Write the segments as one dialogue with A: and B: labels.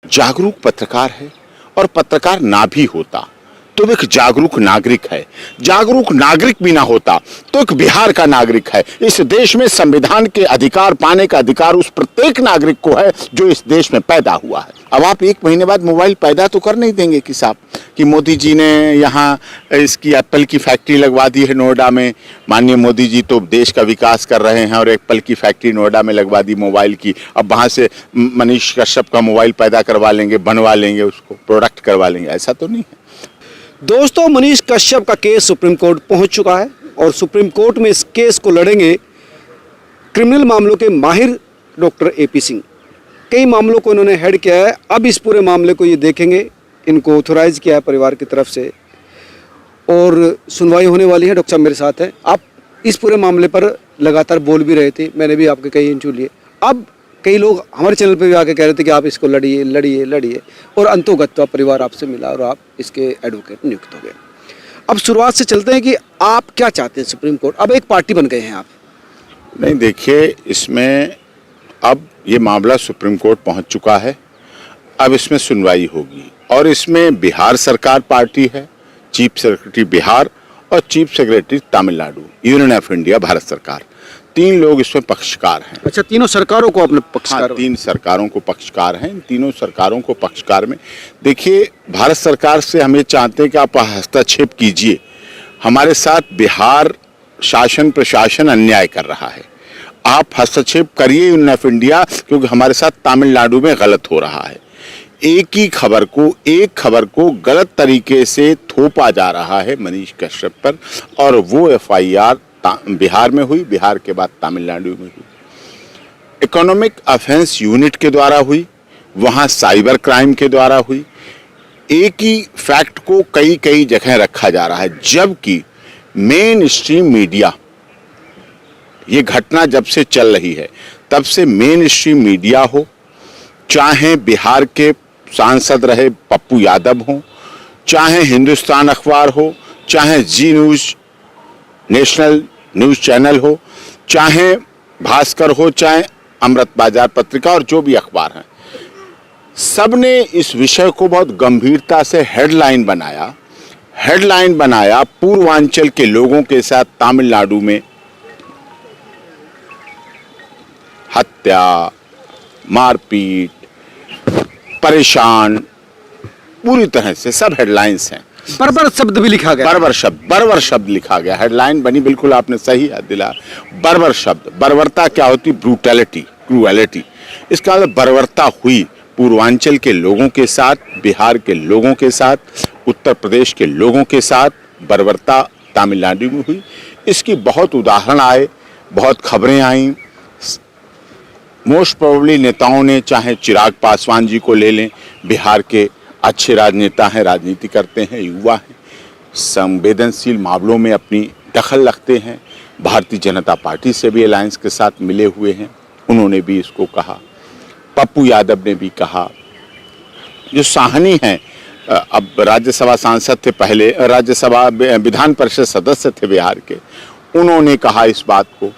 A: जागरूक पत्रकार है और पत्रकार ना भी होता तो एक जागरूक नागरिक है। जागरूक नागरिक भी ना होता तो एक बिहार का नागरिक है। इस देश में संविधान के अधिकार पाने का अधिकार उस प्रत्येक नागरिक को है जो इस देश में पैदा हुआ है। अब आप 1 महीने बाद मोबाइल पैदा तो कर नहीं देंगे कि साहब कि मोदी जी ने यहाँ इसकी एप्पल की फैक्ट्री लगवा दी है नोएडा में। माननीय मोदी जी तो देश का विकास कर रहे हैं और एप्पल की फैक्ट्री नोएडा में लगवा दी मोबाइल की। अब वहाँ से मनीष कश्यप का मोबाइल पैदा करवा लेंगे, बनवा लेंगे, उसको प्रोडक्ट करवा लेंगे, ऐसा तो नहीं है।
B: दोस्तों, मनीष कश्यप का केस सुप्रीम कोर्ट पहुंच चुका है और सुप्रीम कोर्ट में इस केस को लड़ेंगे क्रिमिनल मामलों के माहिर डॉक्टर एपी सिंह। कई मामलों को इन्होंने हेड किया है। अब इस पूरे मामले को ये देखेंगे, इनको ऑथोराइज किया है परिवार की तरफ से और सुनवाई होने वाली है। डॉक्टर साहब मेरे साथ हैं। आप इस पूरे मामले पर लगातार बोल भी रहे थे, मैंने भी आपके कई इंटरव्यू लिए। अब कई लोग हमारे चैनल पे भी आके कह रहे थे कि आप इसको लड़िए लड़िए लड़िए और अंतोगत्वा परिवार आपसे मिला और आप इसके एडवोकेट नियुक्त हो गए। अब शुरुआत से चलते हैं कि आप क्या चाहते हैं सुप्रीम कोर्ट, अब एक पार्टी बन गए हैं आप।
A: नहीं, देखिए, इसमें अब ये मामला सुप्रीम कोर्ट पहुंच चुका है। अब इसमें सुनवाई होगी और इसमें बिहार सरकार पार्टी है, चीफ सेक्रेटरी बिहार और chief secretary Tamil Nadu, union of India Bharat सरकार, 3 लोग इसमें पक्षकार हैं।
B: अच्छा, तीनों सरकारों को आपने पक्षकार?
A: हाँ, 3 सरकारों को पक्षकार हैं। इन तीनों सरकारों को पक्षकार में देखिए, भारत सरकार से हम ये चाहते हैं कि आप हस्तक्षेप कीजिए। हमारे साथ बिहार शासन प्रशासन अन्याय कर रहा है, आप हस्तक्षेप करिए यूनियन ऑफ इंडिया, क्योंकि हमारे साथ तमिलनाडु में गलत हो रहा है। एक खबर को गलत तरीके से थोपा जा रहा है मनीष कश्यप पर और वो एफआईआर बिहार में हुई, बिहार के बाद तमिलनाडु में हुई। इकोनॉमिक ऑफेंस यूनिट के द्वारा हुई, वहां साइबर क्राइम के द्वारा हुई। एक ही फैक्ट को कई जगह रखा जा रहा है, जबकि मेन स्ट्रीम मीडिया, ये घटना जब से चल रही है तब से मेन स्ट्रीम मीडिया हो, चाहे बिहार के सांसद रहे पप्पू यादव हो, चाहे हिंदुस्तान अखबार हो, चाहे जी न्यूज नेशनल न्यूज चैनल हो, चाहे भास्कर हो, चाहे अमृत बाजार पत्रिका और जो भी अखबार हैं, सब ने इस विषय को बहुत गंभीरता से हेडलाइन बनाया। पूर्वांचल के लोगों के साथ तमिलनाडु में हत्या, मारपीट, परेशान, पूरी तरह से सब हेडलाइंस हैं।
B: बर्बर शब्द भी लिखा गया,
A: बर्बर शब्द लिखा गया, हेडलाइन बनी, बिल्कुल आपने सही याद दिला। बर्बर शब्द, बर्बरता क्या होती? Brutality, cruelty. इसका मतलब बर्बरता हुई पूर्वांचल के लोगों के साथ, बिहार के लोगों के साथ, उत्तर प्रदेश के लोगों के साथ बर्बरता तमिलनाडु में हुई। इसकी बहुत उदाहरण आए, बहुत खबरें आईं। मोस्ट प्रोबेबली नेताओं ने, चाहे चिराग पासवान जी को ले लें, बिहार के अच्छे राजनेता हैं, राजनीति करते हैं, युवा हैं, संवेदनशील मामलों में अपनी दखल रखते हैं। भारतीय जनता पार्टी से भी अलायंस के साथ मिले हुए हैं, उन्होंने भी इसको कहा। पप्पू यादव ने भी कहा। जो साहनी हैं, अब राज्यसभा सांसद थे, पहले राज्यसभा विधान परिषद सदस्य थे बिहार के, उन्होंने कहा इस बात को।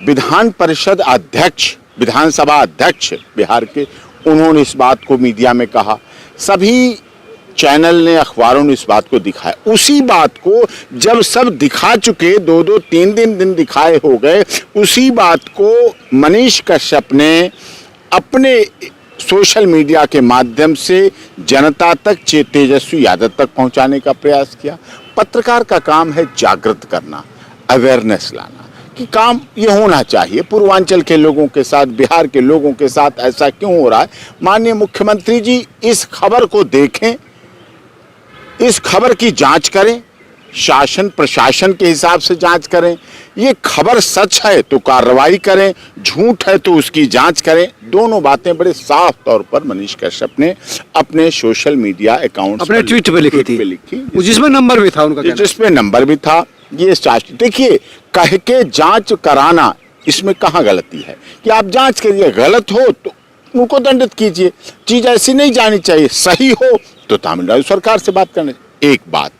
A: विधान परिषद अध्यक्ष, विधानसभा अध्यक्ष बिहार के, उन्होंने इस बात को मीडिया में कहा। सभी चैनल ने, अखबारों ने इस बात को दिखाया। उसी बात को जब सब दिखा चुके, 2-2, 3 दिन दिखाए हो गए, उसी बात को मनीष कश्यप ने अपने सोशल मीडिया के माध्यम से जनता तक, तेजस्वी यादव तक पहुंचाने का प्रयास किया। पत्रकार का काम है जागृत करना, अवेयरनेस लाना कि काम ये होना चाहिए। पूर्वांचल के लोगों के साथ, बिहार के लोगों के साथ ऐसा क्यों हो रहा है? माननीय मुख्यमंत्री जी इस खबर को देखें, इस खबर की जांच करें, शासन प्रशासन के हिसाब से जांच करें। ये खबर सच है तो कार्रवाई करें, झूठ है तो उसकी जांच करें। दोनों बातें बड़े साफ तौर पर मनीष कश्यप ने अपने सोशल मीडिया अकाउंट,
B: अपने ट्वीट पे लिखी थी, जिसमें नंबर भी था उनका,
A: जिसमें नंबर भी था। ये देखिए, कह के जांच कराना, इसमें कहाँ गलती है कि आप जांच करिए, गलत हो तो उनको दंडित कीजिए। चीज ऐसी नहीं जानी चाहिए, सही हो तो तमिलनाडु सरकार से बात करनी। एक बात।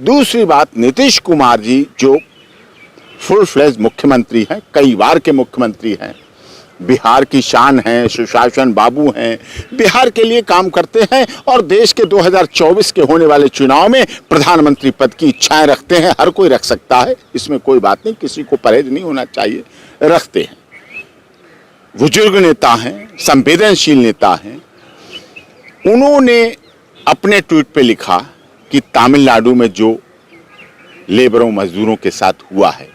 A: दूसरी बात, नीतीश कुमार जी जो फुल फ्लेज मुख्यमंत्री हैं, कई बार के मुख्यमंत्री हैं, बिहार की शान हैं, सुशासन बाबू हैं, बिहार के लिए काम करते हैं और देश के 2024 के होने वाले चुनाव में प्रधानमंत्री पद की इच्छाएं रखते हैं। हर कोई रख सकता है, इसमें कोई बात नहीं, किसी को परहेज नहीं होना चाहिए, रखते हैं। बुजुर्ग नेता हैं, संवेदनशील नेता हैं। उन्होंने अपने ट्वीट पे लिखा कि तमिलनाडु में जो लेबरों मजदूरों के साथ हुआ है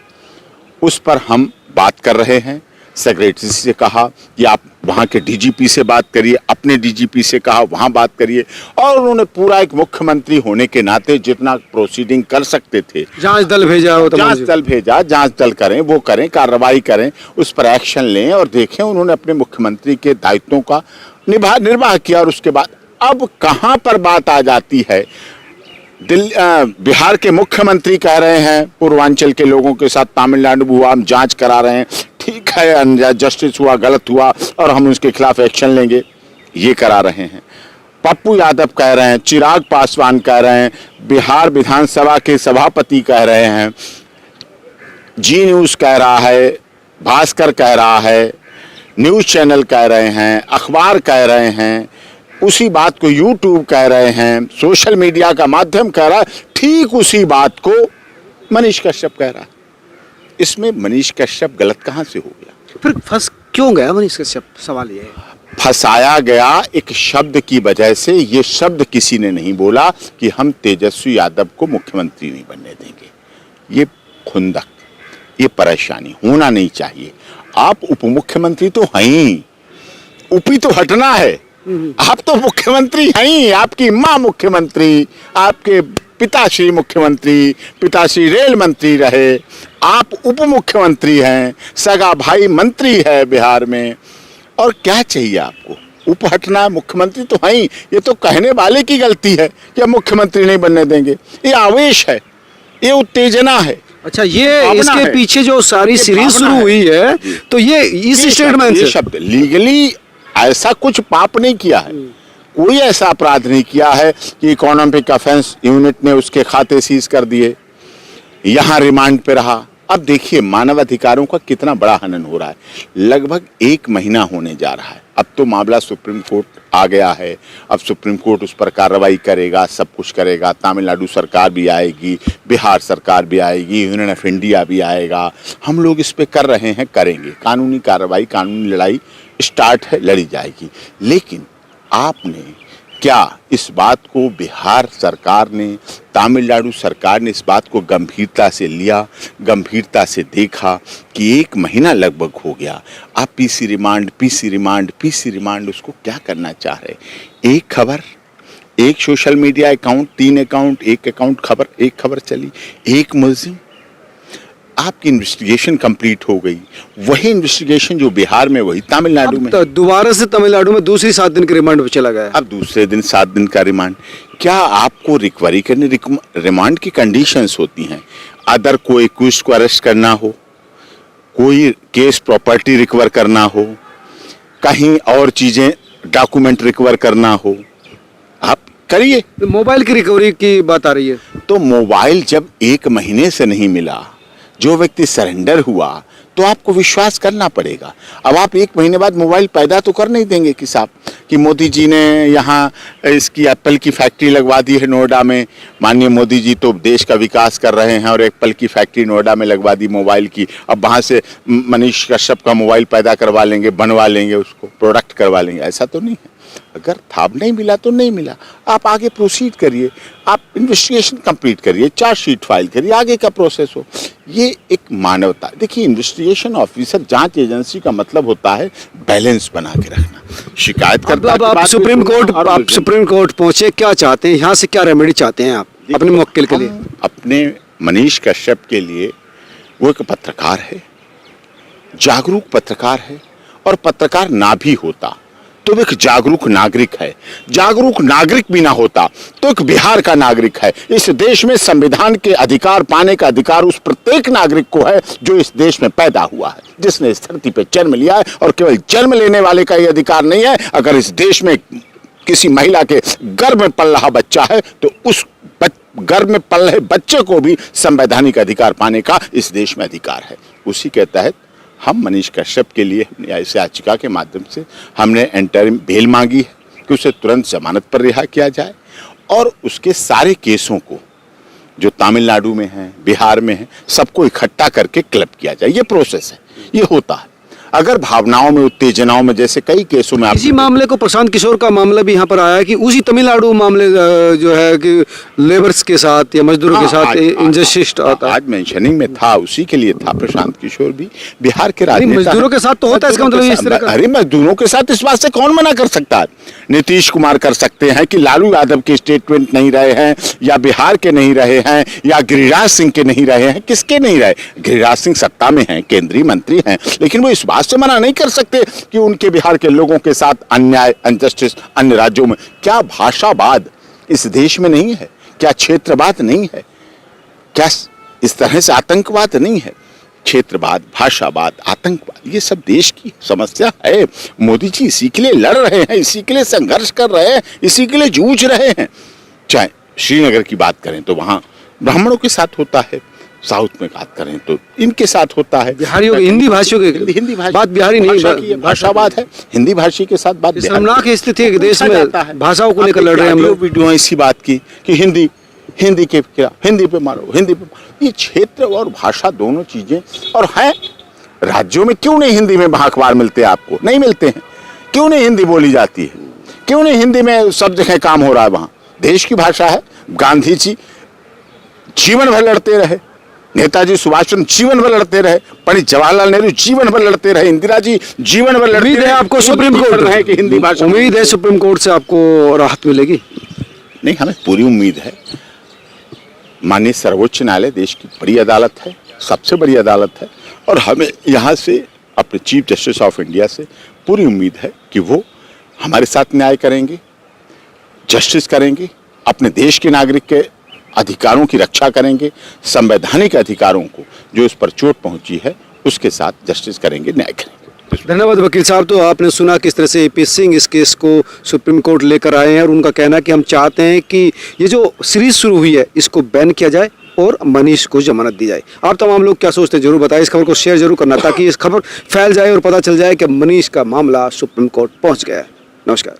A: उस पर हम बात कर रहे हैं। सेक्रेटरी से कहा कि आप वहाँ के डीजीपी से बात करिए, अपने डीजीपी से कहा वहाँ बात करिए, और उन्होंने पूरा एक मुख्यमंत्री होने के नाते जितना प्रोसीडिंग कर सकते थे,
B: जांच दल भेजा,
A: जांच दल भेजा, जांच दल करें, वो करें, कार्रवाई करें, उस पर एक्शन लें और देखें। उन्होंने अपने मुख्यमंत्री के दायित्वों का निर्वाह किया। और उसके बाद अब कहाँ पर बात आ जाती है, बिहार के मुख्यमंत्री कह रहे हैं पूर्वांचल के लोगों के साथ तमिलनाडु हुआ, हम जांच करा रहे हैं, ठीक है, जस्टिस हुआ, गलत हुआ और हम उसके खिलाफ एक्शन लेंगे, ये करा रहे हैं। पप्पू यादव कह रहे हैं, चिराग पासवान कह रहे हैं, बिहार विधानसभा के सभापति कह रहे हैं, जी न्यूज़ कह रहा है, भास्कर कह रहा है, न्यूज़ चैनल कह रहे हैं, अखबार कह रहे हैं, उसी बात को यूट्यूब कह रहे हैं, सोशल मीडिया का माध्यम कह रहा है, ठीक उसी बात को मनीष कश्यप कह रहा है। इसमें मनीष कश्यप गलत कहाँ से हो गया?
B: फिर फंस क्यों गया मनीष कश्यप? सवाल ये है।
A: फंसाया गया एक शब्द की वजह से। ये शब्द किसी ने नहीं बोला कि हम तेजस्वी यादव को मुख्यमंत्री नहीं बनने देंगे। ये खुंदक, ये परेशानी होना नहीं चाहिए। आप उप मुख्यमंत्री तो हैं ही, उपी तो हटना है, आप तो मुख्यमंत्री हैं ही। आपकी माँ मुख्यमंत्री, आपके पिताश्री मुख्यमंत्री, पिताश्री रेल मंत्री रहे, आप उप मुख्यमंत्री हैं, सगा भाई मंत्री है बिहार में, और क्या चाहिए आपको? उप हटना, मुख्यमंत्री तो हैं ही। ये तो कहने वाले की गलती है कि हम मुख्यमंत्री नहीं बनने देंगे। ये आवेश है, ये उत्तेजना है।
B: अच्छा, ये इसके पीछे जो सारी सीरीज शुरू हुई है, तो ये इस स्टेटमेंट से
A: शब्द लीगली ऐसा कुछ पाप नहीं किया है, कोई ऐसा अपराध नहीं किया है कि इकोनॉमिक ऑफेंस यूनिट ने उसके खाते सीज कर दिए, यहाँ रिमांड पे रहा। अब देखिए मानव अधिकारों का कितना बड़ा हनन हो रहा है। लगभग 1 महीना होने जा रहा है। अब तो मामला सुप्रीम कोर्ट आ गया है। अब सुप्रीम कोर्ट उस पर कार्रवाई करेगा, सब कुछ करेगा। तमिलनाडु सरकार भी आएगी, बिहार सरकार भी आएगी, यूनियन ऑफ इंडिया भी आएगा। हम लोग इस पे कर रहे हैं, करेंगे। कानूनी कार्रवाई, कानूनी लड़ाई स्टार्ट है, लड़ी जाएगी। लेकिन आपने क्या इस बात को, बिहार सरकार ने, तमिलनाडु सरकार ने इस बात को गंभीरता से लिया, गंभीरता से देखा कि 1 महीना लगभग हो गया। आप पीसी रिमांड उसको क्या करना चाह रहे? एक खबर, एक सोशल मीडिया अकाउंट, 3 अकाउंट, एक अकाउंट खबर, एक खबर चली, एक मुल्जिम। आपकी इन्वेस्टिगेशन कंप्लीट हो गई। वही इन्वेस्टिगेशन जो बिहार में, वही तमिलनाडु में।
B: तो दोबारा से तमिलनाडु में दूसरी 7 दिन के रिमांड पे चला गया।
A: अब दूसरे दिन 7 दिन का रिमांड। क्या आपको रिकवरी करने, रिमांड की कंडीशंस होती हैं? अदर कोई एक्यूज्ड को अरेस्ट करना हो, कोई केस प्रॉपर्टी रिकवर करना हो, कहीं और चीजें डॉक्यूमेंट रिकवर करना हो, आप करिए।
B: मोबाइल की रिकवरी की बात आ रही है।
A: तो मोबाइल जब 1 महीने से नहीं मिला, जो व्यक्ति सरेंडर हुआ, तो आपको विश्वास करना पड़ेगा। अब आप 1 महीने बाद मोबाइल पैदा तो कर नहीं देंगे कि साहब कि मोदी जी ने यहाँ इसकी एप्पल की फैक्ट्री लगवा दी है नोएडा में। माननीय मोदी जी तो देश का विकास कर रहे हैं और एप्पल की फैक्ट्री नोएडा में लगवा दी मोबाइल की। अब वहाँ से मनीष कश्यप का मोबाइल पैदा करवा लेंगे, बनवा लेंगे, उसको प्रोडक्ट करवा लेंगे। ऐसा तो नहीं है। अगर था नहीं मिला तो नहीं मिला, आप आगे प्रोसीड करिए, आप इन्वेस्टिगेशन कंप्लीट करिए, चार्जशीट फाइल करिए, आगे का प्रोसेस हो। ये एक मानवता। देखिए, इन्वेस्टिगेशन ऑफिसर, जांच एजेंसी का मतलब होता है बैलेंस बना के रखना। शिकायत करता
B: अब आप सुप्रीम कोर्ट पहुंचे, क्या चाहते हैं यहाँ से? क्या रेमेडी चाहते हैं आप अपने मुवक्किल के लिए?
A: अपने मनीष कश्यप के लिए, वो एक पत्रकार है, जागरूक पत्रकार है, और पत्रकार ना भी होता तो एक जागरूक नागरिक है। जागरूक नागरिक भी ना होता तो एक बिहार का नागरिक है। इस देश में संविधान के अधिकार पाने का अधिकार उस प्रत्येक नागरिक को है जो इस देश में पैदा हुआ है, जिसने इस धरती पे जन्म लिया है। और केवल जन्म लेने वाले का ये अधिकार नहीं है। अगर इस देश में किसी महिला के गर्भ में पल रहा बच्चा है तो उस गर्भ में पल रहे बच्चे को भी संवैधानिक अधिकार पाने का इस देश में अधिकार है। उसी के तहत हम मनीष कश्यप के लिए इस याचिका के माध्यम से हमने इंटरिम बेल मांगी है कि उसे तुरंत जमानत पर रिहा किया जाए और उसके सारे केसों को जो तमिलनाडु में है, बिहार में है, सबको इकट्ठा करके क्लब किया जाए। ये प्रोसेस है, ये होता है। अगर भावनाओं में, उत्तेजनाओं में, जैसे कई केसों में
B: इसी मामले को प्रशांत किशोर का मामला भी यहाँ पर आया कि उसी तमिलनाडु मामले जो है कि लेबर्स के साथ या मजदूरों के साथ इनजस्टिस आता है।
A: आज मेंशनिंग में था, उसी के लिए था प्रशांत किशोर भी। बिहार के राजनेता
B: मजदूरों के साथ तो होता है, इसका मतलब इस तरह का।
A: अरे मजदूरों के साथ इस बात से कौन मना कर सकता है? नीतीश कुमार कर सकते हैं कि लालू यादव के स्टेटमेंट नहीं रहे हैं, या बिहार के नहीं रहे हैं, या गिरिराज सिंह के नहीं रहे हैं। किसके नहीं रहे? गिरिराज सिंह सत्ता में हैं, केंद्रीय मंत्री हैं, लेकिन वो इस बात से मना नहीं कर सकते कि उनके बिहार के लोगों के साथ अन्याय, अनजस्टिस अन्य राज्यों में। क्या भाषावाद इस देश में नहीं है? क्या क्षेत्रवाद नहीं है? क्या इस तरह से आतंकवाद नहीं है? क्षेत्रवाद, भाषावाद, आतंकवाद, ये सब देश की समस्या है। मोदी जी इसी के लिए लड़ रहे हैं, इसी के लिए संघर्ष कर रहे हैं, इसी के लिए जूझ रहे हैं। चाहे श्रीनगर की बात करें तो वहां ब्राह्मणों के साथ होता है, साउथ में बात करें तो इनके साथ होता है,
B: बिहारियों के, हिंदी भाषियों के,
A: हिंदी भाषा,
B: बात बिहारी नहीं,
A: भाषावाद है, हिंदी भाषी के साथ बात।
B: शर्मनाक स्थिति है कि देश में भाषाओं को लेकर लड़ रहे हैं हम लोग।
A: वीडियो इसी बात की कि हिंदी के क्या, हिंदी पे मारो, हिंदी पे मारो। ये क्षेत्र और भाषा दोनों चीजें, और हैं राज्यों में क्यों नहीं हिंदी में अखबार मिलते हैं? आपको नहीं मिलते हैं? क्यों नहीं हिंदी बोली जाती है? क्यों नहीं हिंदी में सब जगह काम हो रहा है? वहां देश की भाषा है। गांधी जी जीवन भर लड़ते रहे, नेताजी सुभाष चंद्र जीवन भर लड़ते रहे, पंडित जवाहरलाल नेहरू जीवन भर लड़ते रहे, इंदिरा जी जीवन भर लड़ते रहे।
B: आपको सुप्रीम कोर्ट है कि हिंदी भाषा, उम्मीद है सुप्रीम कोर्ट से आपको राहत मिलेगी?
A: नहीं, हमें पूरी उम्मीद है। माननीय सर्वोच्च न्यायालय देश की बड़ी अदालत है, सबसे बड़ी अदालत है, और हमें यहाँ से अपने चीफ जस्टिस ऑफ इंडिया से पूरी उम्मीद है कि वो हमारे साथ न्याय करेंगे, जस्टिस करेंगे, अपने देश के नागरिक के अधिकारों की रक्षा करेंगे, संवैधानिक अधिकारों को जो इस पर चोट पहुंची है उसके साथ जस्टिस करेंगे, न्याय करेंगे।
B: धन्यवाद वकील साहब। तो आपने सुना किस तरह से एपी सिंह इस केस को सुप्रीम कोर्ट लेकर आए हैं, और उनका कहना है कि हम चाहते हैं कि ये जो सीरीज शुरू हुई है इसको बैन किया जाए और मनीष को जमानत दी जाए। आप तमाम लोग क्या सोचते हैं जरूर बताएं, इस खबर को शेयर जरूर करना ताकि इस खबर फैल जाए और पता चल जाए कि मनीष का मामला सुप्रीम कोर्ट पहुंच गया है। नमस्कार।